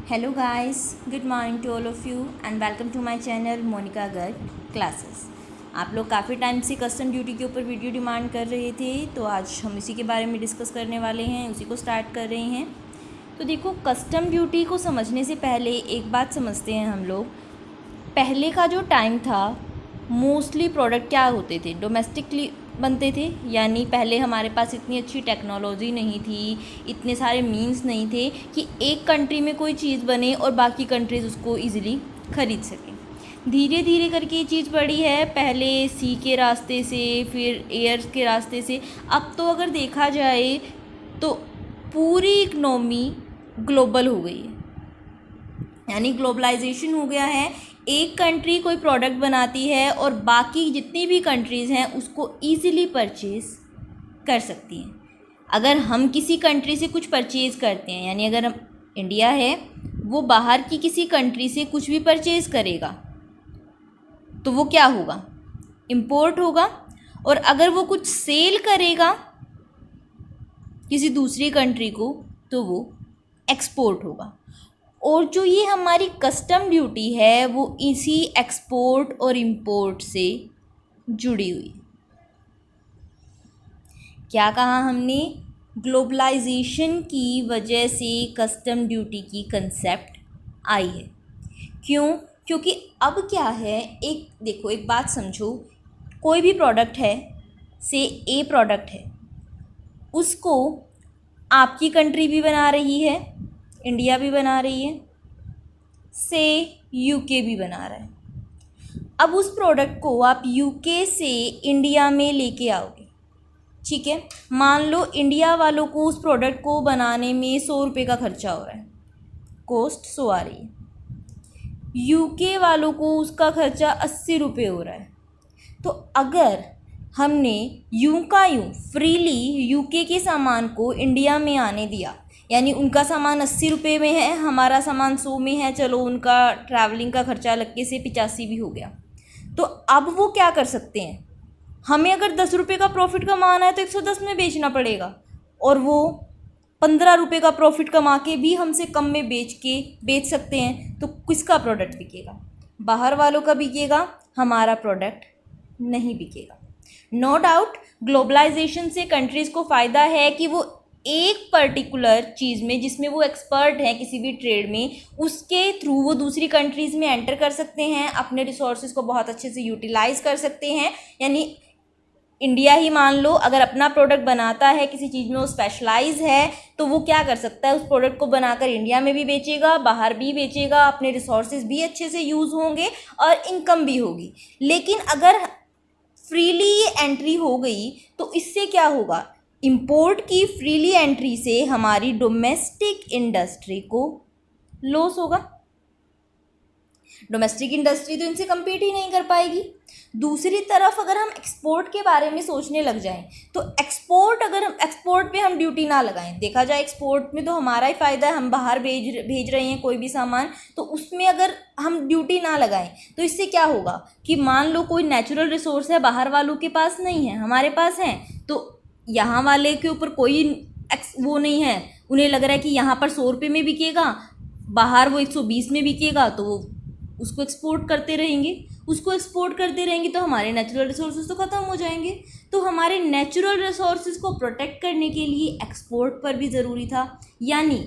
Hello guys, good morning to all of you and welcome to my channel Monika Garg classes. आप लोग काफ़ी time से custom duty के ऊपर वीडियो डिमांड कर रहे थे, तो आज हम इसी के बारे में डिस्कस करने वाले हैं, उसी को स्टार्ट कर रहे हैं। तो देखो, कस्टम ड्यूटी को समझने से पहले एक बात समझते हैं हम लोग। पहले का जो टाइम था, मोस्टली प्रोडक्ट क्या होते थे, डोमेस्टिकली बनते थे। यानी पहले हमारे पास इतनी अच्छी टेक्नोलॉजी नहीं थी, इतने सारे मीन्स नहीं थे कि एक कंट्री में कोई चीज़ बने और बाकी कंट्रीज़ उसको ईज़िली ख़रीद सकें। धीरे धीरे करके ये चीज़ बढ़ी है, पहले सी के रास्ते से, फिर एयर के रास्ते से। अब तो अगर देखा जाए तो पूरी इकनॉमी ग्लोबल हो गई है, यानी ग्लोबलाइजेशन हो गया है। एक कंट्री कोई प्रोडक्ट बनाती है और बाकी जितनी भी कंट्रीज़ हैं उसको ईज़िली परचेज़ कर सकती हैं। अगर हम किसी कंट्री से कुछ परचेज़ करते हैं, यानी अगर हम इंडिया है, वो बाहर की किसी कंट्री से कुछ भी परचेज़ करेगा तो वो क्या होगा, इम्पोर्ट होगा। और अगर वो कुछ सेल करेगा किसी दूसरी कंट्री को तो वो एक्सपोर्ट होगा। और जो ये हमारी कस्टम ड्यूटी है वो इसी एक्सपोर्ट और इंपोर्ट से जुड़ी हुई। क्या कहा हमने, ग्लोबलाइजेशन की वजह से कस्टम ड्यूटी की कंसेप्ट आई है। क्यों? क्योंकि अब क्या है, एक देखो, एक बात समझो, कोई भी प्रोडक्ट है, से ए प्रोडक्ट है, उसको आपकी कंट्री भी बना रही है, इंडिया भी बना रही है, से यूके भी बना रहा है। अब उस प्रोडक्ट को आप यूके से इंडिया में लेके आओगे, ठीक है। मान लो इंडिया वालों को उस प्रोडक्ट को बनाने में 100 रुपये का खर्चा हो रहा है, कॉस्ट 100 आ रही है। यूके वालों को उसका खर्चा 80 रुपये हो रहा है। तो अगर हमने यूं का यूं फ्रीली यूके के सामान को इंडिया में आने दिया, यानी उनका सामान 80 रुपये में है, हमारा सामान 100 में है, चलो उनका ट्रैवलिंग का खर्चा लग के से 85 भी हो गया। तो अब वो क्या कर सकते हैं, हमें अगर 10 रुपये का प्रॉफिट कमाना है तो 110 में बेचना पड़ेगा, और वो 15 रुपये का प्रॉफिट कमा के भी हमसे कम में बेच सकते हैं। तो किसका प्रोडक्ट बिकेगा, बाहर वालों का बिकेगा, हमारा प्रोडक्ट नहीं बिकेगा। नो डाउट ग्लोबलाइजेशन से कंट्रीज़ को फ़ायदा है कि वो एक पर्टिकुलर चीज़ में, जिसमें वो एक्सपर्ट हैं किसी भी ट्रेड में, उसके थ्रू वो दूसरी कंट्रीज़ में एंटर कर सकते हैं, अपने रिसोर्सेज को बहुत अच्छे से यूटिलाइज़ कर सकते हैं। यानी इंडिया ही मान लो अगर अपना प्रोडक्ट बनाता है, किसी चीज़ में वो स्पेशलाइज है, तो वो क्या कर सकता है, उस प्रोडक्ट को बनाकर इंडिया में भी बेचेगा, बाहर भी बेचेगा, अपने रिसोर्सेज भी अच्छे से यूज़ होंगे और इनकम भी होगी। लेकिन अगर फ्रीली ये एंट्री हो गई तो इससे क्या होगा, इंपोर्ट की फ्रीली एंट्री से हमारी डोमेस्टिक इंडस्ट्री को लॉस होगा। डोमेस्टिक इंडस्ट्री तो इनसे कम्पीट ही नहीं कर पाएगी। दूसरी तरफ अगर हम एक्सपोर्ट के बारे में सोचने लग जाएं तो एक्सपोर्ट पे हम ड्यूटी ना लगाएं, देखा जाए एक्सपोर्ट में तो हमारा ही फ़ायदा है, हम बाहर भेज रहे हैं कोई भी सामान, तो उसमें अगर हम ड्यूटी ना लगाएं तो इससे क्या होगा कि मान लो कोई नेचुरल रिसोर्स है, बाहर वालों के पास नहीं है, हमारे पास है, तो यहाँ वाले के ऊपर कोई वो नहीं है, उन्हें लग रहा है कि यहाँ पर 100 रुपये में बिकेगा, बाहर वो 120 में बिकेगा, तो वो उसको एक्सपोर्ट करते रहेंगे तो हमारे नेचुरल रिसोर्सेज तो ख़त्म हो जाएंगे। तो हमारे नेचुरल रिसोर्सेज को प्रोटेक्ट करने के लिए एक्सपोर्ट पर भी ज़रूरी था। यानी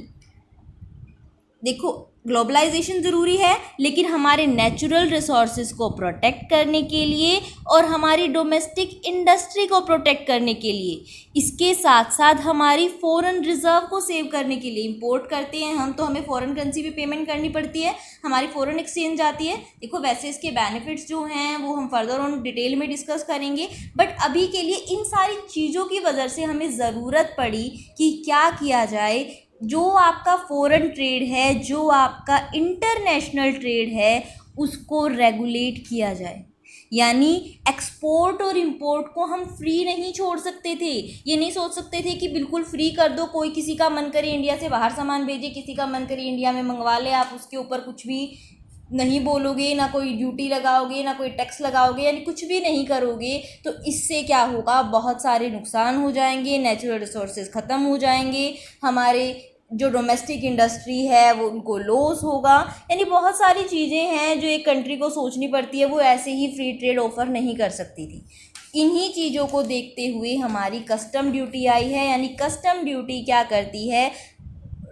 देखो, ग्लोबलाइजेशन ज़रूरी है, लेकिन हमारे नेचुरल रिसोर्सेज को प्रोटेक्ट करने के लिए और हमारी डोमेस्टिक इंडस्ट्री को प्रोटेक्ट करने के लिए, इसके साथ साथ हमारी फॉरेन रिजर्व को सेव करने के लिए, इंपोर्ट करते हैं हम तो हमें फॉरेन करेंसी पे पेमेंट करनी पड़ती है, हमारी फॉरेन एक्सचेंज आती है। देखो, वैसे इसके बेनिफिट्स जो हैं वो हम फर्दर ऑन डिटेल में डिस्कस करेंगे, बट अभी के लिए इन सारी चीज़ों की वजह से हमें ज़रूरत पड़ी कि क्या किया जाए, जो आपका फॉरेन ट्रेड है, जो आपका इंटरनेशनल ट्रेड है, उसको रेगुलेट किया जाए। यानी एक्सपोर्ट और इंपोर्ट को हम फ्री नहीं छोड़ सकते थे, ये नहीं सोच सकते थे कि बिल्कुल फ्री कर दो, कोई किसी का मन करे इंडिया से बाहर सामान भेजे, किसी का मन करे इंडिया में मंगवा ले, आप उसके ऊपर कुछ भी नहीं बोलोगे, ना कोई ड्यूटी लगाओगे, ना कोई टैक्स लगाओगे, यानी कुछ भी नहीं करोगे, तो इससे क्या होगा, बहुत सारे नुकसान हो जाएंगे, नेचुरल रिसोर्सेज ख़त्म हो जाएंगे, हमारे जो डोमेस्टिक इंडस्ट्री है वो उनको लॉस होगा। यानी बहुत सारी चीज़ें हैं जो एक कंट्री को सोचनी पड़ती है, वो ऐसे ही फ्री ट्रेड ऑफर नहीं कर सकती थी। इन्हीं चीज़ों को देखते हुए हमारी कस्टम ड्यूटी आई है। यानी कस्टम ड्यूटी क्या करती है,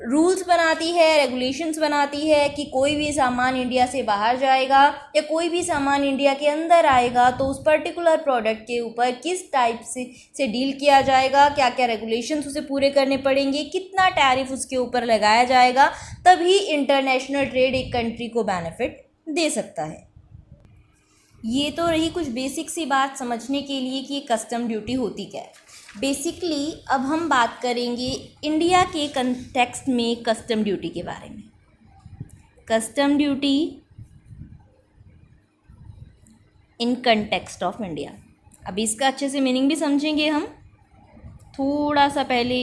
रूल्स बनाती है, रेगुलेशंस बनाती है कि कोई भी सामान इंडिया से बाहर जाएगा या कोई भी सामान इंडिया के अंदर आएगा तो उस पर्टिकुलर प्रोडक्ट के ऊपर किस टाइप से डील किया जाएगा, क्या क्या रेगुलेशंस उसे पूरे करने पड़ेंगे, कितना टैरिफ उसके ऊपर लगाया जाएगा, तभी इंटरनेशनल ट्रेड एक कंट्री को बेनिफिट दे सकता है। ये तो रही कुछ बेसिक सी बात समझने के लिए कि कस्टम ड्यूटी होती क्या है। बेसिकली अब हम बात करेंगे इंडिया के कंटेक्स्ट में कस्टम ड्यूटी के बारे में। Custom duty in context of India. अभी इसका अच्छे से मीनिंग भी समझेंगे हम। थोड़ा सा पहले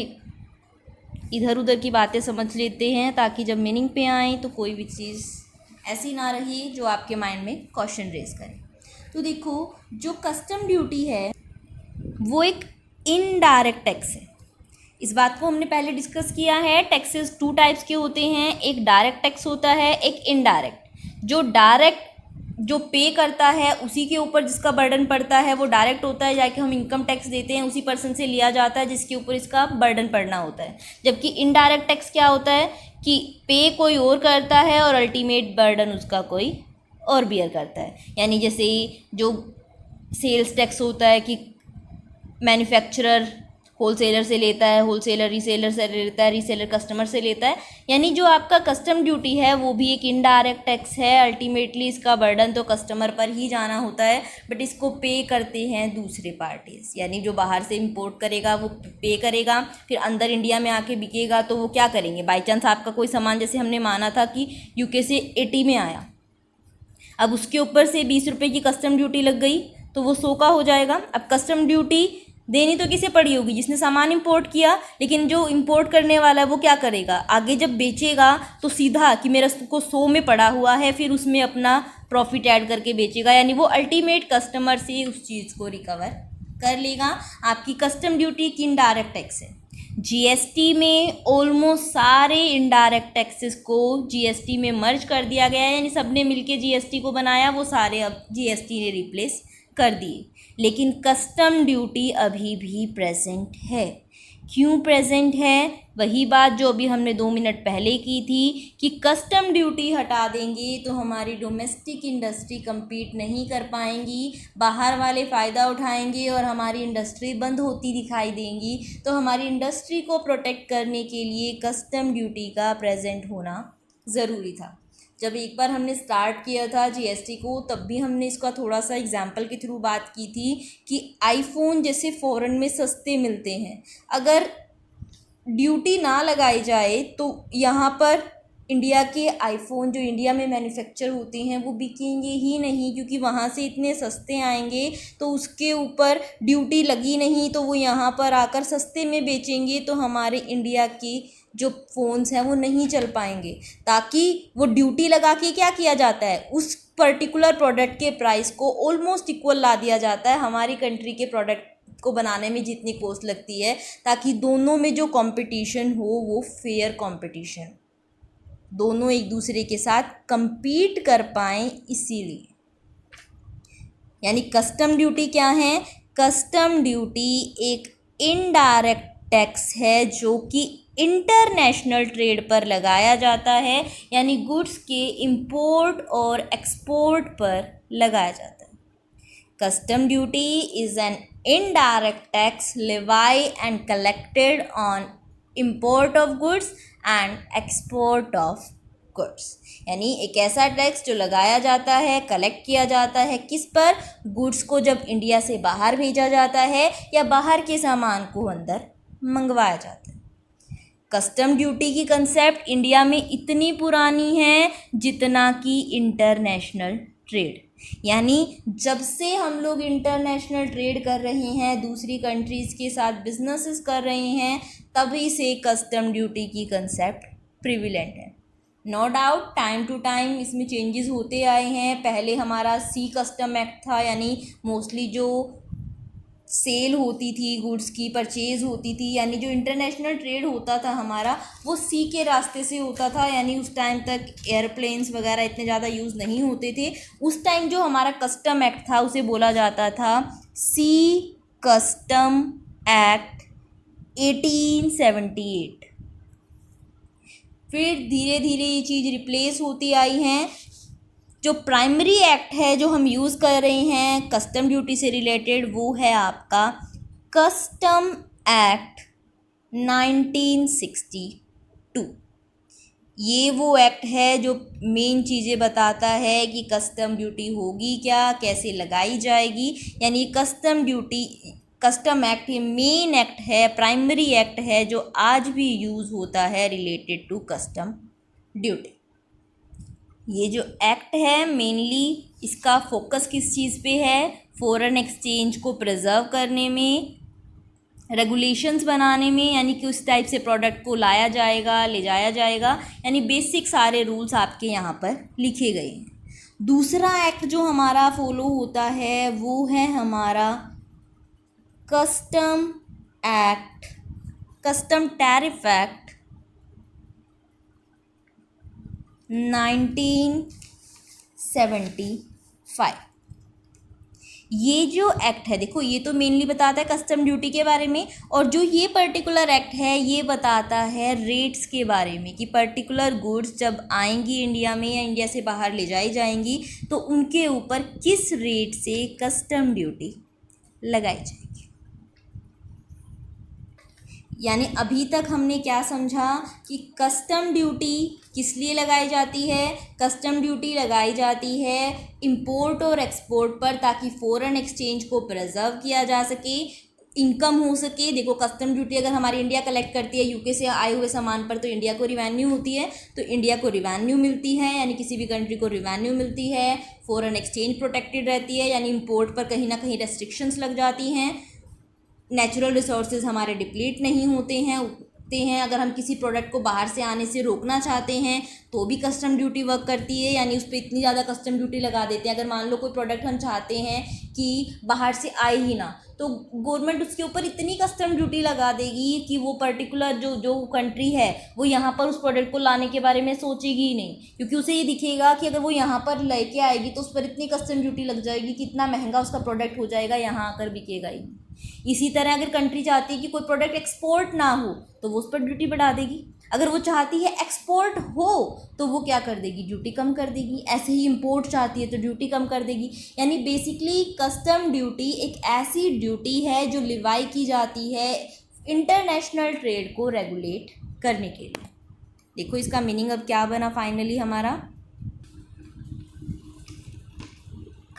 इधर उधर की बातें समझ लेते हैं ताकि जब मीनिंग पे आए तो कोई भी चीज़ ऐसी ना रही जो आपके माइंड में क्वेश्चन रेज करे। तो देखो, जो कस्टम ड्यूटी है वो एक इनडायरेक्ट टैक्स है। इस बात को हमने पहले डिस्कस किया है। टैक्सेस 2 टाइप्स के होते हैं, एक डायरेक्ट टैक्स होता है, एक इनडायरेक्ट। जो डायरेक्ट जो पे करता है उसी के ऊपर जिसका बर्डन पड़ता है वो डायरेक्ट होता है, जाके हम इनकम टैक्स देते हैं उसी पर्सन से लिया जाता है जिसके ऊपर इसका बर्डन पड़ना होता है। जबकि इनडायरेक्ट टैक्स क्या होता है कि पे कोई और करता है और अल्टीमेट बर्डन उसका कोई और बियर करता है। यानी जैसे जो सेल्स टैक्स होता है कि मैन्युफैक्चरर होलसेलर से लेता है, होलसेलर रीसेलर से लेता है, रीसेलर कस्टमर से लेता है। यानी जो आपका कस्टम ड्यूटी है वो भी एक इनडायरेक्ट टैक्स है। अल्टीमेटली इसका बर्डन तो कस्टमर पर ही जाना होता है, बट इसको पे करते हैं दूसरे पार्टीज। यानी जो बाहर से इंपोर्ट करेगा वो पे करेगा, फिर अंदर इंडिया में आके बिकेगा तो वो क्या करेंगे, बाई चांस आपका कोई सामान, जैसे हमने माना था कि यूके से 80 में आया, अब उसके ऊपर से 20 रुपये की कस्टम ड्यूटी लग गई तो वो 100 का हो जाएगा। अब कस्टम ड्यूटी देनी तो किसे पड़ी होगी, जिसने सामान इंपोर्ट किया, लेकिन जो इंपोर्ट करने वाला है वो क्या करेगा, आगे जब बेचेगा तो सीधा कि मेरा को 100 में पड़ा हुआ है, फिर उसमें अपना प्रॉफिट ऐड करके बेचेगा। यानी वो अल्टीमेट कस्टमर से उस चीज़ को रिकवर कर लेगा। आपकी कस्टम ड्यूटी की इनडायरेक्ट टैक्स है। जीएसटी में ऑलमोस्ट सारे इनडायरेक्ट टैक्सेस को जीएसटी में मर्ज कर दिया गया है। यानी सबने मिलके जीएसटी को बनाया, वो सारे अब जीएसटी ने रिप्लेस कर दिए। लेकिन कस्टम ड्यूटी अभी भी प्रेजेंट है। क्यों प्रेजेंट है, वही बात जो अभी हमने 2 मिनट पहले की थी कि कस्टम ड्यूटी हटा देंगे तो हमारी डोमेस्टिक इंडस्ट्री compete नहीं कर पाएंगी, बाहर वाले फ़ायदा उठाएंगे और हमारी इंडस्ट्री बंद होती दिखाई देंगी। तो हमारी इंडस्ट्री को प्रोटेक्ट करने के लिए कस्टम ड्यूटी का प्रेजेंट होना ज़रूरी था। जब एक बार हमने स्टार्ट किया था जीएसटी को, तब भी हमने इसका थोड़ा सा एग्जाम्पल के थ्रू बात की थी कि आईफोन जैसे फ़ॉरेन में सस्ते मिलते हैं, अगर ड्यूटी ना लगाई जाए तो यहाँ पर इंडिया के आईफोन जो इंडिया में मैन्युफैक्चर होते हैं वो बिकेंगे ही नहीं, क्योंकि वहाँ से इतने सस्ते आएंगे तो उसके ऊपर ड्यूटी लगी नहीं, तो वो यहाँ पर आकर सस्ते में बेचेंगे तो हमारे इंडिया की जो फ़ोन्स हैं वो नहीं चल पाएंगे। ताकि वो ड्यूटी लगा के क्या किया जाता है, उस पर्टिकुलर प्रोडक्ट के प्राइस को ऑलमोस्ट इक्वल ला दिया जाता है हमारी कंट्री के प्रोडक्ट को बनाने में जितनी कॉस्ट लगती है, ताकि दोनों में जो कंपटीशन हो वो फेयर कंपटीशन, दोनों एक दूसरे के साथ compete कर पाएँ। इसीलिए यानी कस्टम ड्यूटी क्या है, कस्टम ड्यूटी एक इनडायरेक्ट टैक्स है जो कि इंटरनेशनल ट्रेड पर लगाया जाता है। यानी गुड्स के इंपोर्ट और एक्सपोर्ट पर लगाया जाता है। Custom duty is an indirect tax levied and collected on import of goods and export of goods. यानी एक ऐसा टैक्स जो लगाया जाता है, कलेक्ट किया जाता है किस पर, गुड्स को जब इंडिया से बाहर भेजा जाता है या बाहर के सामान को अंदर मंगवाया जाता है। कस्टम ड्यूटी की कंसेप्ट इंडिया में इतनी पुरानी है जितना कि इंटरनेशनल ट्रेड। यानी जब से हम लोग इंटरनेशनल ट्रेड कर रहे हैं, दूसरी कंट्रीज़ के साथ बिजनेसेस कर रहे हैं, तभी से कस्टम ड्यूटी की कंसेप्ट प्रिविलेंट है। No doubt time to time इसमें चेंजेस होते आए हैं। पहले हमारा सी कस्टम एक्ट था, यानी मोस्टली जो सेल होती थी गुड्स की, परचेज़ होती थी, यानी जो इंटरनेशनल ट्रेड होता था हमारा वो सी के रास्ते से होता था, यानी उस टाइम तक एयरप्लेन्स वगैरह इतने ज़्यादा यूज़ नहीं होते थे। उस टाइम जो हमारा कस्टम एक्ट था उसे बोला जाता था सी कस्टम एक्ट 1878। फिर धीरे धीरे ये चीज़ रिप्लेस होती आई हैं। जो प्राइमरी एक्ट है जो हम यूज़ कर रहे हैं कस्टम ड्यूटी से रिलेटेड वो है आपका कस्टम एक्ट 1962। ये वो एक्ट है जो मेन चीज़ें बताता है कि कस्टम ड्यूटी होगी क्या, कैसे लगाई जाएगी, यानी कस्टम एक्ट ये मेन एक्ट है, प्राइमरी एक्ट है जो आज भी यूज़ होता है रिलेटेड टू कस्टम ड्यूटी। ये जो एक्ट है मेनली इसका फोकस किस चीज़ पे है, फॉरेन एक्सचेंज को प्रिजर्व करने में, रेगुलेशंस बनाने में, यानी कि उस टाइप से प्रोडक्ट को लाया जाएगा, ले जाया जाएगा, यानी बेसिक सारे रूल्स आपके यहाँ पर लिखे गए हैं। दूसरा एक्ट जो हमारा फॉलो होता है वो है हमारा custom act, custom tariff act 1975। ये जो एक्ट है देखो ये तो मेनली बताता है कस्टम ड्यूटी के बारे में, और जो ये पर्टिकुलर एक्ट है ये बताता है रेट्स के बारे में कि पर्टिकुलर गुड्स जब आएंगी इंडिया में या इंडिया से बाहर ले जाई जाएंगी तो उनके ऊपर किस रेट से कस्टम ड्यूटी लगाई जाएगी। यानी अभी तक हमने क्या समझा कि कस्टम ड्यूटी किस लिए लगाई जाती है। कस्टम ड्यूटी लगाई जाती है इंपोर्ट और एक्सपोर्ट पर, ताकि फ़ॉरेन एक्सचेंज को प्रिजर्व किया जा सके, इनकम हो सके। देखो कस्टम ड्यूटी अगर हमारी इंडिया कलेक्ट करती है यूके से आए हुए सामान पर तो इंडिया को रिवेन्यू होती है, तो इंडिया को रिवेन्यू मिलती है, यानी किसी भी कंट्री को रिवेन्यू मिलती है। फॉरेन एक्सचेंज प्रोटेक्टेड रहती है, यानी इंपोर्ट पर कहीं ना कहीं रेस्ट्रिक्शंस लग जाती हैं। नेचुरल रिसोर्सेज हमारे डिप्लीट नहीं होते हैं। अगर हम किसी प्रोडक्ट को बाहर से आने से रोकना चाहते हैं तो भी कस्टम ड्यूटी वर्क करती है, यानी उस पर इतनी ज़्यादा कस्टम ड्यूटी लगा देते हैं। अगर मान लो कोई प्रोडक्ट हम चाहते हैं कि बाहर से आए ही ना, तो गवर्नमेंट उसके ऊपर इतनी कस्टम ड्यूटी लगा देगी कि वो पर्टिकुलर जो कंट्री है वो यहाँ पर उस प्रोडक्ट को लाने के बारे में सोचेगी ही नहीं, क्योंकि उसे ये दिखेगा कि अगर वो यहाँ पर लेके आएगी तो उस पर इतनी कस्टम ड्यूटी लग जाएगी कि इतना महंगा उसका प्रोडक्ट हो जाएगा, यहाँ आकर बिकेगा ही। इसी तरह अगर कंट्री चाहती है कि कोई प्रोडक्ट एक्सपोर्ट ना हो तो वो उस पर ड्यूटी बढ़ा देगी। अगर वो चाहती है एक्सपोर्ट हो तो वो क्या कर देगी, ड्यूटी कम कर देगी। ऐसे ही इंपोर्ट चाहती है तो ड्यूटी कम कर देगी। यानी बेसिकली कस्टम ड्यूटी एक ऐसी ड्यूटी है जो लिवाई की जाती है इंटरनेशनल ट्रेड को रेगुलेट करने के लिए। देखो इसका मीनिंग अब क्या बना फाइनली हमारा,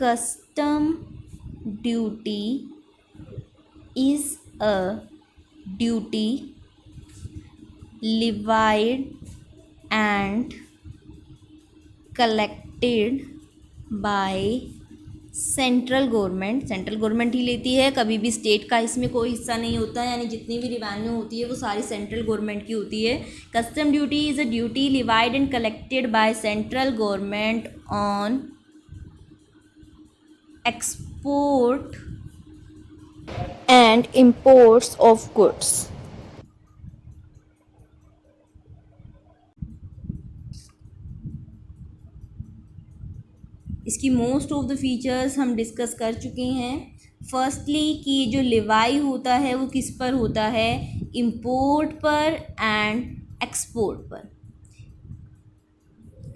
custom duty is a duty levied and collected by central government ही लेती है, कभी भी स्टेट का इसमें कोई हिस्सा नहीं होता, यानी जितनी भी रिवेन्यू होती है वो सारी सेंट्रल गवर्नमेंट की होती है। Custom duty is a duty levied and collected by central government on export and imports of goods। इसकी मोस्ट ऑफ द फीचर्स हम डिस्कस कर चुके हैं। फर्स्टली कि जो लिवाई होता है वो किस पर होता है, इंपोर्ट पर एंड एक्सपोर्ट पर,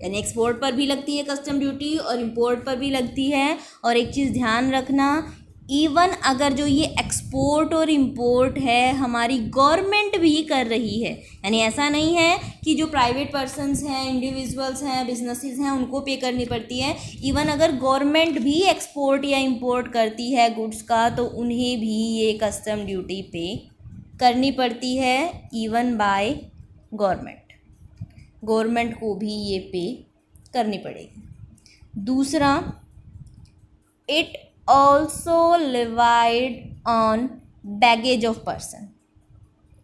यानी एक्सपोर्ट पर भी लगती है कस्टम ड्यूटी और इंपोर्ट पर भी लगती है। और एक चीज़ ध्यान रखना, इवन अगर जो ये एक्सपोर्ट और इंपोर्ट है हमारी गवर्नमेंट भी कर रही है, यानी ऐसा नहीं है कि जो प्राइवेट पर्सन्स हैं, इंडिविजुअल्स हैं, बिजनेसेस हैं उनको पे करनी पड़ती है। इवन अगर गवर्नमेंट भी एक्सपोर्ट या इंपोर्ट करती है गुड्स का तो उन्हें भी ये कस्टम ड्यूटी पे करनी पड़ती है, इवन बाय गवर्नमेंट को भी ये पे करनी पड़ेगी। दूसरा, it also levied on baggage of person,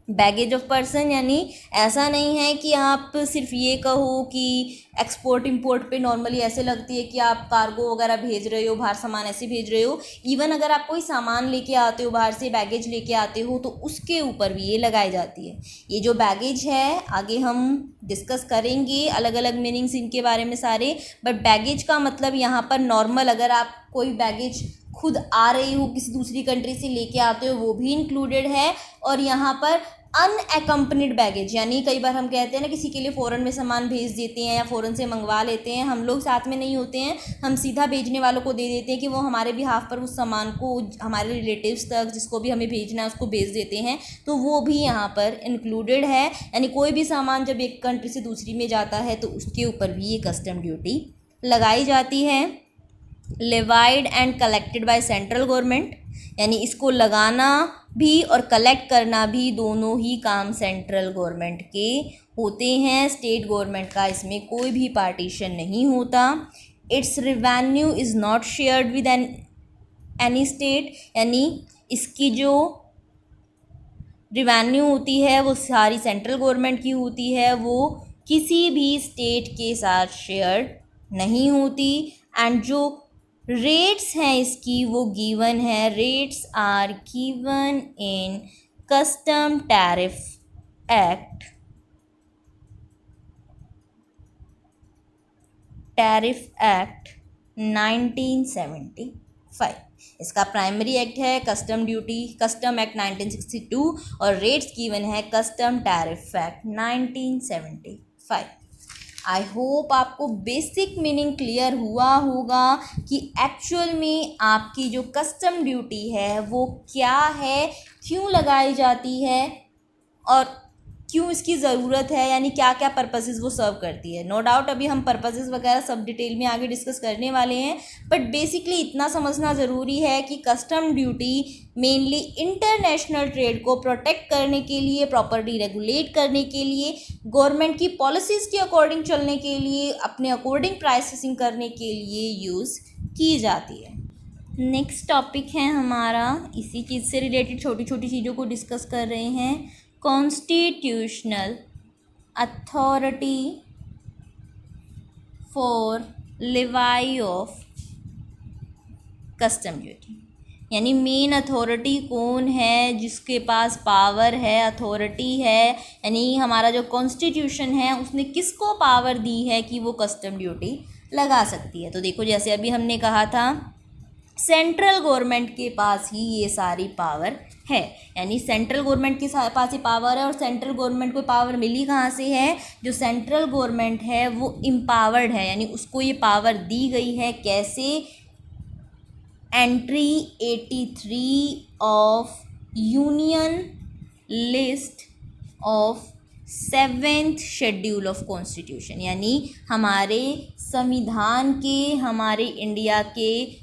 baggage of person यानी ऐसा नहीं है कि आप सिर्फ ये कहो कि एक्सपोर्ट इंपोर्ट पे नॉर्मली ऐसे लगती है कि आप कार्गो वगैरह भेज रहे हो, बाहर सामान ऐसे भेज रहे हो। इवन अगर आप कोई सामान लेके आते हो बाहर से, बैगेज लेके आते हो, तो उसके ऊपर भी ये लगाई जाती है। ये जो बैगेज है आगे हम डिस्कस करेंगे, अलग अलग मीनिंग्स इनके बारे में सारे। बट बैगेज का मतलब यहाँ पर नॉर्मल अगर आप कोई बैगेज खुद आ रही हो किसी दूसरी कंट्री से लेके आते हो वो भी इंक्लूडेड है। और यहाँ पर अनएकम्पनीड बैगेज यानी कई बार हम कहते हैं ना किसी के लिए फ़ॉरेन में सामान भेज देते हैं या फ़ॉरेन से मंगवा लेते हैं, हम लोग साथ में नहीं होते हैं, हम सीधा भेजने वालों को दे देते हैं कि वो हमारे बिहाफ पर उस सामान को हमारे रिलेटिव्स तक जिसको भी हमें भेजना है उसको भेज देते हैं, तो वो भी यहाँ पर इंक्लूडेड है। यानी कोई भी सामान जब एक कंट्री से दूसरी में जाता है तो उसके ऊपर भी ये कस्टम ड्यूटी लगाई जाती है। Levied and collected by central government यानी इसको लगाना भी और कलेक्ट करना भी दोनों ही काम सेंट्रल गवर्नमेंट के होते हैं। स्टेट गवर्नमेंट का इसमें कोई भी पार्टीशन नहीं होता। It's revenue is not shared with any state यानी इसकी जो रिवेन्यू होती है वो सारी सेंट्रल गवर्नमेंट की होती है, वो किसी भी स्टेट के साथ शेयर नहीं होती। एंड जो रेट्स हैं इसकी वो गिवन है, rates are given in custom tariff act 1975। इसका प्राइमरी एक्ट है कस्टम एक्ट 1962 और रेट्स गिवन है custom tariff act 1975। I hope आपको बेसिक मीनिंग क्लियर हुआ होगा कि एक्चुअल में आपकी जो कस्टम ड्यूटी है वो क्या है, क्यों लगाई जाती है और क्यों इसकी ज़रूरत है, यानी क्या क्या पर्पसेस वो सर्व करती है। नो डाउट अभी हम पर्पसेस वगैरह सब डिटेल में आगे डिस्कस करने वाले हैं, बट बेसिकली इतना समझना ज़रूरी है कि custom duty mainly international trade को प्रोटेक्ट करने के लिए, प्रॉपर्टी रेगुलेट करने के लिए, गवर्नमेंट की पॉलिसीज़ के अकॉर्डिंग चलने के लिए, अपने अकॉर्डिंग प्राइसिंग करने के लिए यूज़ की जाती है। नेक्स्ट टॉपिक है हमारा, इसी चीज़ से रिलेटेड छोटी छोटी चीज़ों को डिस्कस कर रहे हैं। Constitutional authority for लेवाई of custom duty यानी मेन अथॉरिटी कौन है जिसके पास पावर है, अथॉरिटी है, यानी हमारा जो कॉन्स्टिट्यूशन है उसने किसको पावर दी है कि वो कस्टम ड्यूटी लगा सकती है। तो देखो जैसे अभी हमने कहा था सेंट्रल गवर्नमेंट के पास ही ये सारी पावर है, यानी सेंट्रल गवर्नमेंट के पास ही पावर है। और सेंट्रल गवर्नमेंट को पावर मिली कहाँ से है, जो सेंट्रल गवर्नमेंट है वो एम्पावर्ड है, यानी उसको ये पावर दी गई है। कैसे, entry 83 of union list of 7th schedule of constitution यानी हमारे संविधान के, हमारे इंडिया के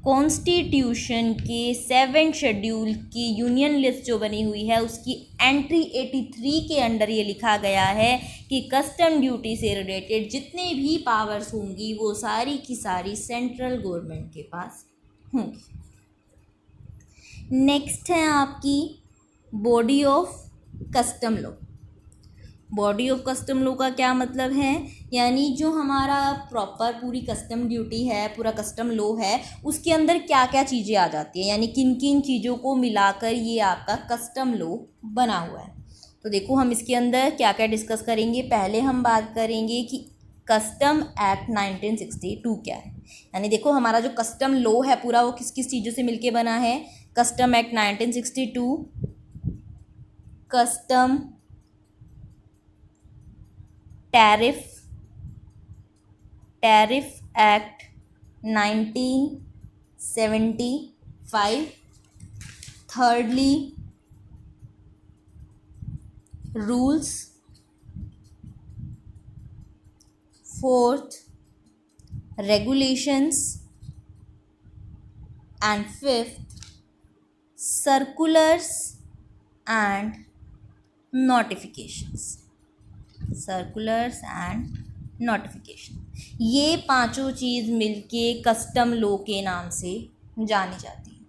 कॉन्स्टिट्यूशन के 7th शेड्यूल की यूनियन लिस्ट जो बनी हुई है उसकी एंट्री 83 के अंडर ये लिखा गया है कि कस्टम ड्यूटी से रिलेटेड जितने भी पावर्स होंगी वो सारी की सारी सेंट्रल गवर्नमेंट के पास होंगी। नेक्स्ट है आपकी body of custom law. Body of custom law का क्या मतलब है, यानी जो हमारा प्रॉपर पूरी कस्टम ड्यूटी है, पूरा कस्टम लॉ है, उसके अंदर क्या क्या चीज़ें आ जाती हैं, यानी किन किन चीज़ों को मिलाकर ये आपका कस्टम लॉ बना हुआ है। तो देखो हम इसके अंदर क्या क्या डिस्कस करेंगे। पहले हम बात करेंगे कि कस्टम एक्ट 1962 क्या है, यानी देखो हमारा जो कस्टम लॉ है पूरा वो किस किस चीज़ों से मिलके बना है। Custom act 1962, custom tariff act 1975, thirdly rules, fourth regulations, and fifth circulars and notifications। Circulars and notification, ये पांचों चीज़ मिलके कस्टम लॉ के नाम से जानी जाती है।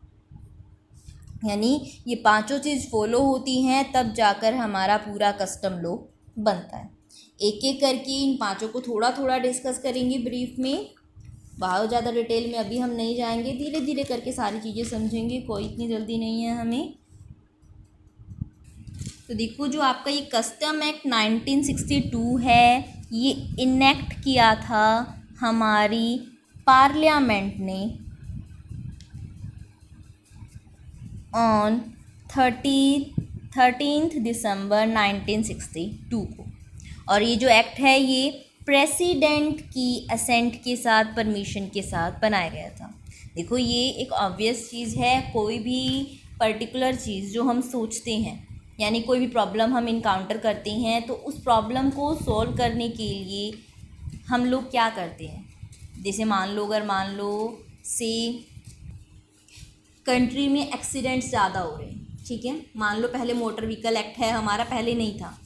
यानी ये पांचों चीज़ फॉलो होती हैं तब जाकर हमारा पूरा कस्टम लॉ बनता है। एक एक करके इन पांचों को थोड़ा थोड़ा डिस्कस करेंगे ब्रीफ में, बहुत ज़्यादा डिटेल में अभी हम नहीं जाएंगे, धीरे धीरे करके सारी चीज़ें समझेंगे, कोई इतनी जल्दी नहीं है हमें। तो देखो जो आपका ये कस्टम एक्ट 1962 है, ये इनेक्ट किया था हमारी पार्लियामेंट ने ऑन 13 दिसंबर 1962 को। और ये जो एक्ट है ये प्रेसिडेंट की असेंट के साथ, परमिशन के साथ बनाया गया था। देखो ये एक ऑब्वियस चीज़ है, कोई भी पर्टिकुलर चीज़ जो हम सोचते हैं, यानी कोई भी प्रॉब्लम हम इनकाउंटर करते हैं, तो उस प्रॉब्लम को सॉल्व करने के लिए हम लोग क्या करते हैं। जैसे मान लो, अगर मान लो से कंट्री में एक्सीडेंट्स ज़्यादा हो रहे हैं, ठीक है, मान लो पहले मोटर व्हीकल एक्ट है हमारा, पहले नहीं था,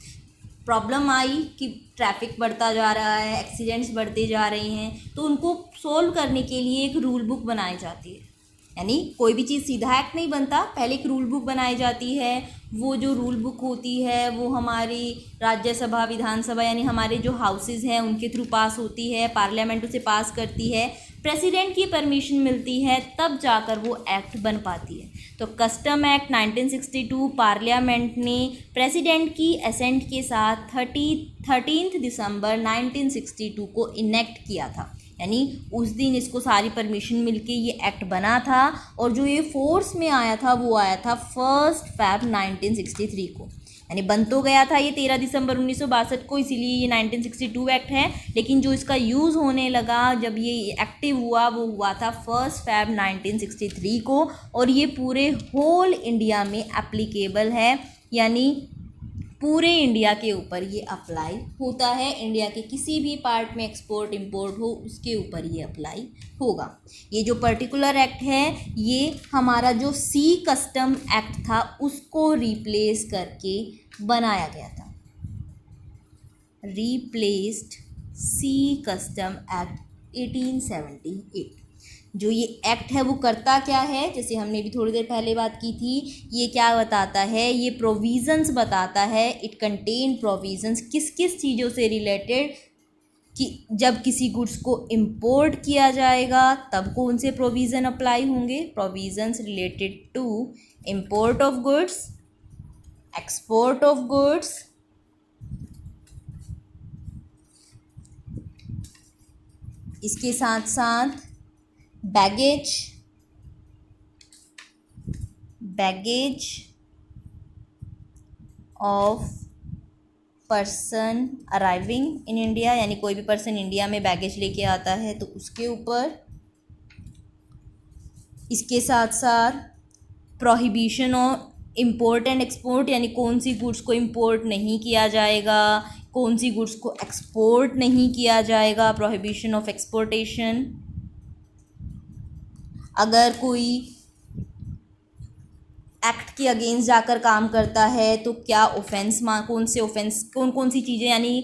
प्रॉब्लम आई कि ट्रैफिक बढ़ता जा रहा है, एक्सीडेंट्स बढ़ते जा रहे हैं, तो उनको सोल्व करने के लिए एक रूल बुक बनाई जाती है। यानी कोई भी चीज़ सीधा एक्ट नहीं बनता, पहले एक रूल बुक बनाई जाती है। वो जो रूल बुक होती है वो हमारी राज्यसभा, विधानसभा, यानी हमारे जो हाउसेज हैं उनके थ्रू पास होती है, पार्लियामेंट उसे पास करती है, प्रेसिडेंट की परमिशन मिलती है, तब जाकर वो एक्ट बन पाती है। तो कस्टम एक्ट 1962 पार्लियामेंट ने प्रेसिडेंट की असेंट के साथ 13 दिसंबर 1962 को इनेक्ट किया था। यानी उस दिन इसको सारी परमिशन मिलके ये एक्ट बना था, और जो ये फोर्स में आया था वो आया था 1 फरवरी 1963 को। यानी बन तो गया था ये 13 दिसंबर 1962 को, इसीलिए ये 1962 एक्ट है, लेकिन जो इसका यूज़ होने लगा, जब ये एक्टिव हुआ, वो हुआ था 1 फरवरी 1963 को, और ये पूरे होल इंडिया में एप्लीकेबल है। यानी पूरे इंडिया के ऊपर ये अप्लाई होता है, इंडिया के किसी भी पार्ट में एक्सपोर्ट इंपोर्ट हो उसके ऊपर ये अप्लाई होगा। ये जो पर्टिकुलर एक्ट है ये हमारा जो सी कस्टम एक्ट था उसको रिप्लेस करके बनाया गया था। रिप्लेस्ड सी कस्टम एक्ट 1878। जो ये एक्ट है वो करता क्या है, जैसे हमने भी थोड़ी देर पहले बात की थी, ये क्या बताता है, ये प्रोविज़न्स बताता है। इट कंटेन प्रोविज़न्स किस किस चीज़ों से रिलेटेड, कि जब किसी गुड्स को इंपोर्ट किया जाएगा तब कौन से प्रोविज़न अप्लाई होंगे। Provisions related to import of goods, export of goods, इसके साथ साथ baggage of person arriving in India, यानी कोई भी पर्सन इंडिया में बैगेज लेके आता है तो उसके ऊपर। इसके साथ साथ prohibition of import and export, यानी कौन सी गुड्स को इंपोर्ट नहीं किया जाएगा, कौन सी गुड्स को एक्सपोर्ट नहीं किया जाएगा, प्रोहिबिशन ऑफ एक्सपोर्टेशन। अगर कोई एक्ट के अगेंस्ट जाकर काम करता है तो क्या ऑफेंस, कौन से ऑफेंस, कौन कौन सी चीज़ें यानी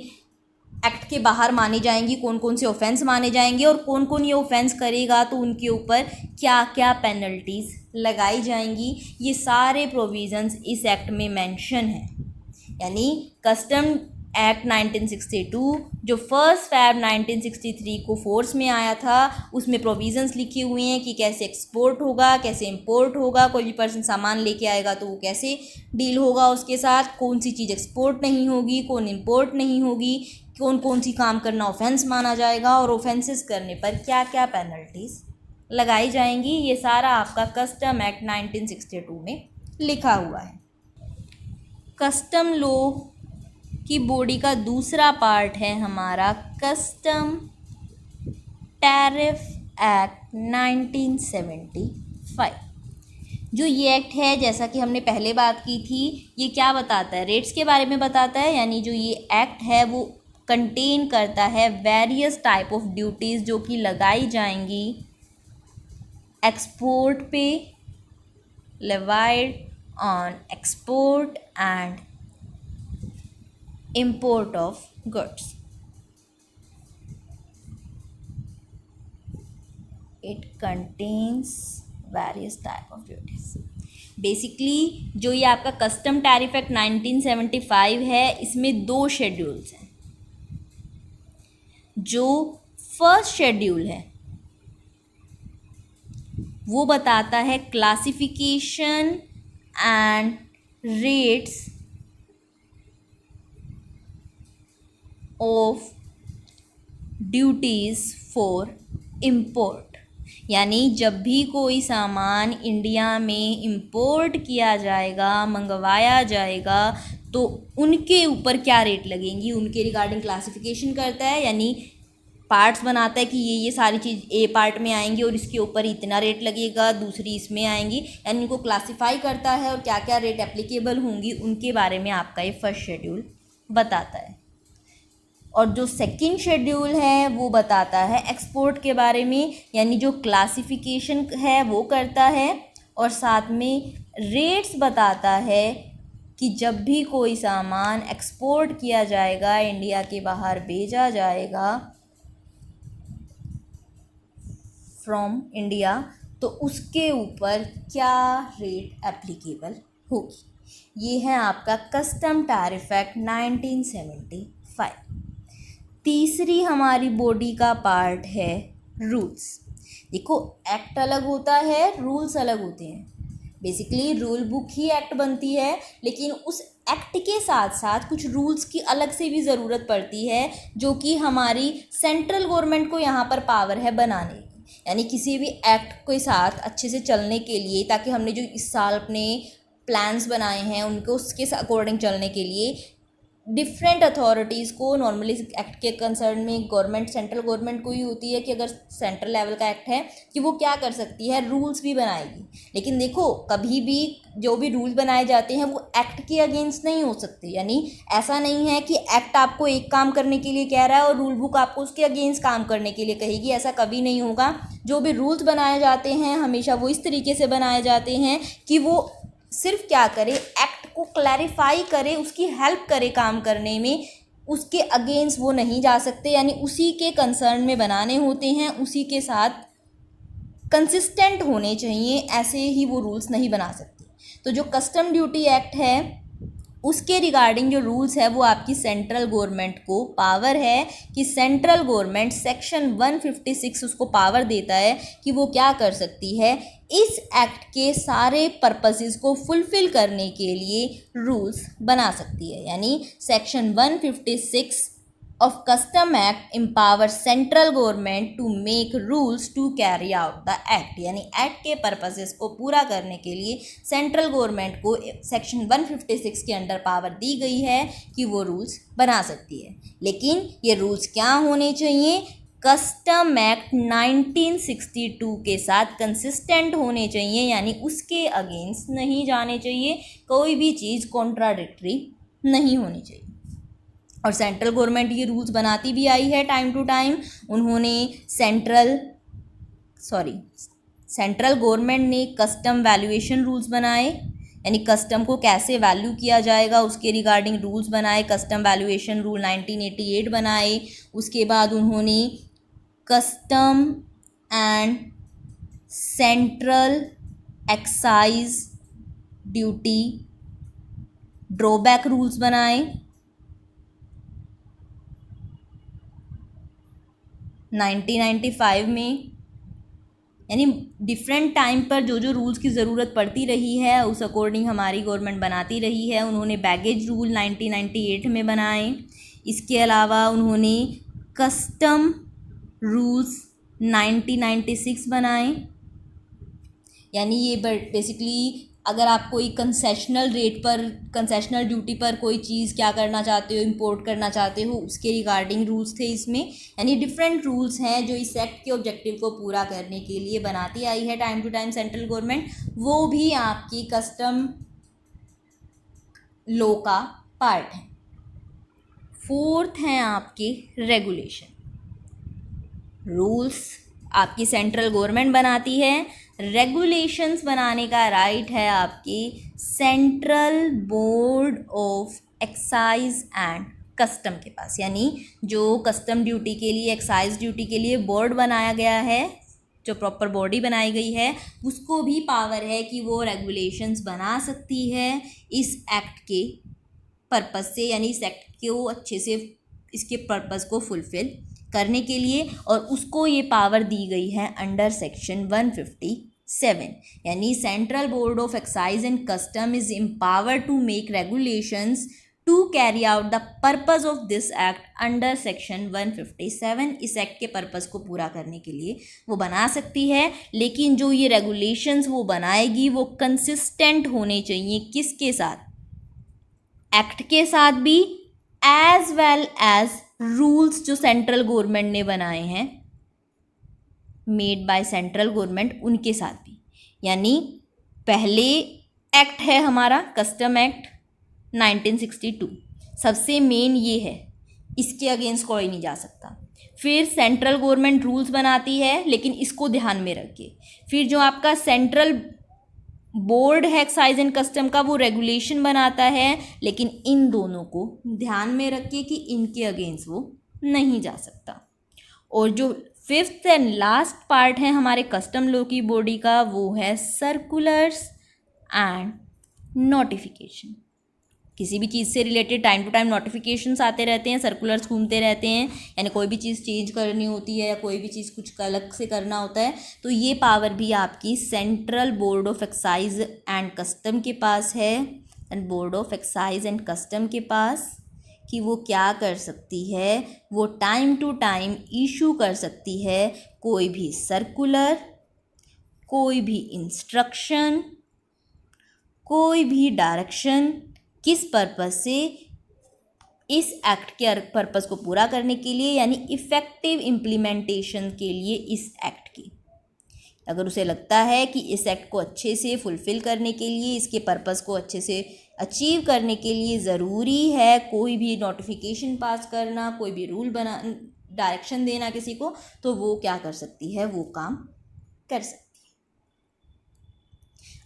एक्ट के बाहर मानी जाएंगी, कौन कौन से ऑफेंस माने जाएंगे, और कौन कौन ये ऑफेंस करेगा तो उनके ऊपर क्या क्या पेनल्टीज़ लगाई जाएंगी, ये सारे प्रोविज़न्स इस एक्ट में मेंशन है। यानी कस्टम एक्ट 1962 जो 1 फरवरी 1963 को फोर्स में आया था, उसमें प्रोविज़न्स लिखे हुए हैं कि कैसे एक्सपोर्ट होगा, कैसे इंपोर्ट होगा, कोई भी पर्सन सामान लेके आएगा तो वो कैसे डील होगा उसके साथ, कौन सी चीज़ एक्सपोर्ट नहीं होगी, कौन इंपोर्ट नहीं होगी, कौन कौन सी काम करना ऑफेंस माना जाएगा, और ऑफेंसेस करने पर क्या क्या पेनल्टीज़ लगाई जाएंगी। ये सारा आपका कस्टम एक्ट 1962 में लिखा हुआ है। कस्टम लॉ की बॉडी का दूसरा पार्ट है हमारा कस्टम टैरिफ एक्ट 1975। जो ये एक्ट है, जैसा कि हमने पहले बात की थी, ये क्या बताता है, रेट्स के बारे में बताता है। यानी जो ये एक्ट है वो कंटेन करता है वेरियस टाइप ऑफ ड्यूटीज़ जो कि लगाई जाएंगी एक्सपोर्ट पे, levied on export and import of goods. It contains various type of duties. Basically जो ये आपका कस्टम टैरिफ एक्ट 1975 है, इसमें 2 शेड्यूल्स हैं। जो फर्स्ट शेड्यूल है वो बताता है classification and rates of duties for import, यानी जब भी कोई सामान इंडिया में इंपोर्ट किया जाएगा, मंगवाया जाएगा, तो उनके ऊपर क्या रेट लगेंगी, उनके रिगार्डिंग क्लासिफिकेशन करता है, यानी पार्ट्स बनाता है कि ये सारी चीज़ ए पार्ट में आएंगी और इसके ऊपर इतना रेट लगेगा, दूसरी इसमें आएंगी, यानी उनको क्लासिफाई करता है और क्या क्या रेट एप्लीकेबल होंगी उनके बारे में आपका ये फर्स्ट शेड्यूल बताता है। और जो सेकंड शेड्यूल है वो बताता है एक्सपोर्ट के बारे में, यानी जो क्लासिफिकेशन है वो करता है और साथ में रेट्स बताता है कि जब भी कोई सामान एक्सपोर्ट किया जाएगा, इंडिया के बाहर भेजा जाएगा फ्रॉम इंडिया, तो उसके ऊपर क्या रेट एप्लीकेबल होगी। ये है आपका कस्टम टैरिफ एक्ट 1975। तीसरी हमारी बॉडी का पार्ट है रूल्स। देखो, एक्ट अलग होता है, रूल्स अलग होते हैं। बेसिकली रूल बुक ही एक्ट बनती है, लेकिन उस एक्ट के साथ साथ कुछ रूल्स की अलग से भी ज़रूरत पड़ती है, जो कि हमारी सेंट्रल गवर्नमेंट को यहाँ पर पावर है बनाने की। यानी किसी भी एक्ट के साथ अच्छे से चलने के लिए, ताकि हमने जो इस साल अपने प्लान्स बनाए हैं उनको उसके अकॉर्डिंग चलने के लिए डिफरेंट अथॉरिटीज़ को, नॉर्मली एक्ट के कंसर्न में गवर्नमेंट, सेंट्रल गवर्नमेंट को ही होती है कि अगर सेंट्रल लेवल का एक्ट है कि वो क्या कर सकती है, रूल्स भी बनाएगी। लेकिन देखो, कभी भी जो भी रूल्स बनाए जाते हैं वो एक्ट के अगेंस्ट नहीं हो सकते। यानी ऐसा नहीं है कि एक्ट आपको एक काम करने के लिए कह रहा है और रूल बुक आपको उसके अगेंस्ट काम करने के लिए कहेगी, ऐसा कभी नहीं होगा। जो भी रूल्स बनाए जाते हैं हमेशा वो इस तरीके से बनाए जाते हैं कि वो सिर्फ क्या करे, एक्ट को क्लैरिफाई करे, उसकी हेल्प करे काम करने में, उसके अगेंस्ट वो नहीं जा सकते। यानी उसी के कंसर्न में बनाने होते हैं, उसी के साथ कंसिस्टेंट होने चाहिए, ऐसे ही वो रूल्स नहीं बना सकते। तो जो कस्टम ड्यूटी एक्ट है उसके रिगार्डिंग जो रूल्स है वो आपकी सेंट्रल गवर्नमेंट को पावर है कि सेंट्रल गवर्नमेंट सेक्शन 156 उसको पावर देता है कि वो क्या कर सकती है, इस एक्ट के सारे पर्पसेस को फुलफ़िल करने के लिए रूल्स बना सकती है। यानी section 156 of Custom Act empower central government to make rules to carry out the act। यानी एक्ट के पर्पसेस को पूरा करने के लिए सेंट्रल गवर्नमेंट को सेक्शन 156 के अंडर पावर दी गई है कि वो रूल्स बना सकती है। लेकिन ये रूल्स क्या होने चाहिए, कस्टम एक्ट 1962 के साथ कंसिस्टेंट होने चाहिए, यानी उसके अगेंस्ट नहीं जाने चाहिए, कोई भी चीज़ कॉन्ट्राडिक्टरी नहीं होनी चाहिए। और सेंट्रल गवर्नमेंट ये रूल्स बनाती भी आई है टाइम टू टाइम। उन्होंने सेंट्रल गवर्नमेंट ने कस्टम वैल्यूएशन रूल्स बनाए, यानी कस्टम को कैसे वैल्यू किया जाएगा उसके रिगार्डिंग रूल्स बनाए। कस्टम वैल्यूएशन रूल 1988 बनाए। उसके बाद उन्होंने custom and central excise duty drawback rules बनाए 1995 में। यानी डिफरेंट टाइम पर जो जो रूल्स की ज़रूरत पड़ती रही है उस अकॉर्डिंग हमारी गवर्नमेंट बनाती रही है। उन्होंने बैगेज रूल 1998 में बनाए। इसके अलावा उन्होंने कस्टम रूल्स 1996 बनाए। यानी ये बेसिकली अगर आप कोई कंसेशनल रेट पर, कंसेशनल ड्यूटी पर कोई चीज़ क्या करना चाहते हो, इंपोर्ट करना चाहते हो, उसके रिगार्डिंग रूल्स थे इसमें। यानी डिफरेंट रूल्स हैं जो इस एक्ट के ऑब्जेक्टिव को पूरा करने के लिए बनाती आई है time to time central government. वो भी आपकी कस्टम लॉ का पार्ट है। फोर्थ हैं आपके रेगुलेशन। रूल्स आपकी सेंट्रल गवर्नमेंट बनाती है, रेगुलेशंस बनाने का राइट है आपकी central board of excise and custom के पास। यानी जो कस्टम ड्यूटी के लिए, एक्साइज ड्यूटी के लिए बोर्ड बनाया गया है जो प्रॉपर बॉडी बनाई गई है उसको भी पावर है कि वो रेगुलेशंस बना सकती है इस एक्ट के पर्पस से, यानी इस एक्ट को अच्छे से इसके पर्पस को फुलफ़िल करने के लिए, और उसको ये पावर दी गई है अंडर सेक्शन 157, यानी central board of excise and custom is empowered to make regulations to carry out the purpose of this act under section 157। इस एक्ट के पर्पस को पूरा करने के लिए वो बना सकती है, लेकिन जो ये रेगुलेशंस वो बनाएगी वो कंसिस्टेंट होने चाहिए किसके साथ, एक्ट के साथ भी, एज वेल एज रूल्स जो सेंट्रल गवर्नमेंट ने बनाए हैं, मेड बाय सेंट्रल गवर्नमेंट, उनके साथ भी। यानी पहले एक्ट है हमारा कस्टम एक्ट 1962, सबसे मेन ये है, इसके अगेंस्ट कोई नहीं जा सकता। फिर सेंट्रल गवर्नमेंट रूल्स बनाती है, लेकिन इसको ध्यान में रखिए। फिर जो आपका सेंट्रल बोर्ड है एक्साइज एंड कस्टम का, वो रेगुलेशन बनाता है, लेकिन इन दोनों को ध्यान में रखिए कि इनके अगेंस्ट वो नहीं जा सकता। और जो फिफ्थ एंड लास्ट पार्ट है हमारे कस्टम लॉ की बॉडी का, वो है सर्कुलर्स एंड नोटिफिकेशन। किसी भी चीज़ से related time to time notifications आते रहते हैं, सर्कुलर्स घूमते रहते हैं, यानी कोई भी चीज़ चेंज करनी होती है या कोई भी चीज़ कुछ अलग से करना होता है, तो ये पावर भी आपकी central board of excise and custom के पास है, and board of excise and custom के पास, कि वो क्या कर सकती है, वो टाइम टू टाइम इशू कर सकती है कोई भी सर्कुलर, कोई भी इंस्ट्रक्शन, कोई भी डायरेक्शन, किस पर्पस से, इस एक्ट के पर्पस को पूरा करने के लिए, यानी इफ़ेक्टिव इम्प्लीमेंटेशन के लिए इस एक्ट की। अगर उसे लगता है कि इस एक्ट को अच्छे से फुलफ़िल करने के लिए, इसके पर्पस को अच्छे से अचीव करने के लिए ज़रूरी है कोई भी नोटिफिकेशन पास करना, कोई भी रूल बना, डायरेक्शन देना किसी को, तो वो क्या कर सकती है, वो काम कर सकती है।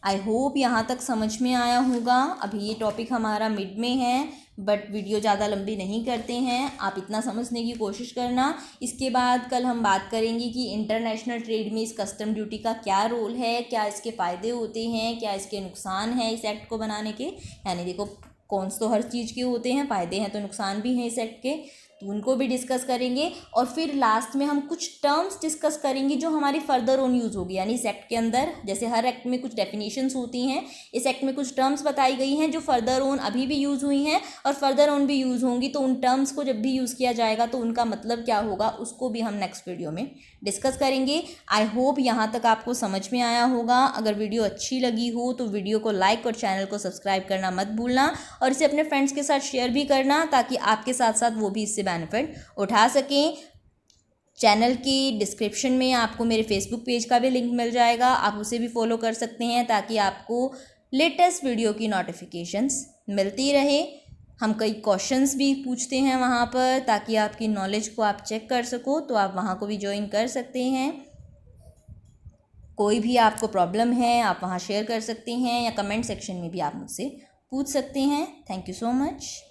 आई होप यहाँ तक समझ में आया होगा। अभी ये टॉपिक हमारा मिड में है, बट वीडियो ज़्यादा लंबी नहीं करते हैं, आप इतना समझने की कोशिश करना। इसके बाद कल हम बात करेंगे कि इंटरनेशनल ट्रेड में इस कस्टम ड्यूटी का क्या रोल है, क्या इसके फ़ायदे होते हैं, क्या इसके नुकसान हैं इस एक्ट को बनाने के। यानी देखो, कॉन्स तो हर चीज़ के होते हैं, फ़ायदे हैं तो नुकसान भी हैं इस एक्ट के, तो उनको भी डिस्कस करेंगे। और फिर लास्ट में हम कुछ टर्म्स डिस्कस करेंगे जो हमारी फर्दर ऑन यूज़ होगी। यानी इस एक्ट के अंदर, जैसे हर एक्ट में कुछ डेफिनेशंस होती हैं, इस एक्ट में कुछ टर्म्स बताई गई हैं जो फर्दर ऑन अभी भी यूज़ हुई हैं और फर्दर ऑन भी यूज़ होंगी। तो उन टर्म्स को जब भी यूज़ किया जाएगा तो उनका मतलब क्या होगा, उसको भी हम नेक्स्ट वीडियो में डिस्कस करेंगे। आई होप यहाँ तक आपको समझ में आया होगा। अगर वीडियो अच्छी लगी हो तो वीडियो को लाइक और चैनल को सब्सक्राइब करना मत भूलना, और इसे अपने फ्रेंड्स के साथ शेयर भी करना, ताकि आपके साथ साथ वो भी इससे बेनिफिट उठा सकें। चैनल की डिस्क्रिप्शन में आपको मेरे फेसबुक पेज का भी लिंक मिल जाएगा, आप उसे भी फॉलो कर सकते हैं, ताकि आपको लेटेस्ट वीडियो की नोटिफिकेशंस मिलती रहे। हम कई क्वेश्चंस भी पूछते हैं वहाँ पर, ताकि आपकी नॉलेज को आप चेक कर सको, तो आप वहाँ को भी ज्वाइन कर सकते हैं। कोई भी आपको प्रॉब्लम है आप वहाँ शेयर कर सकते हैं, या कमेंट सेक्शन में भी आप मुझसे पूछ सकते हैं। Thank you so much.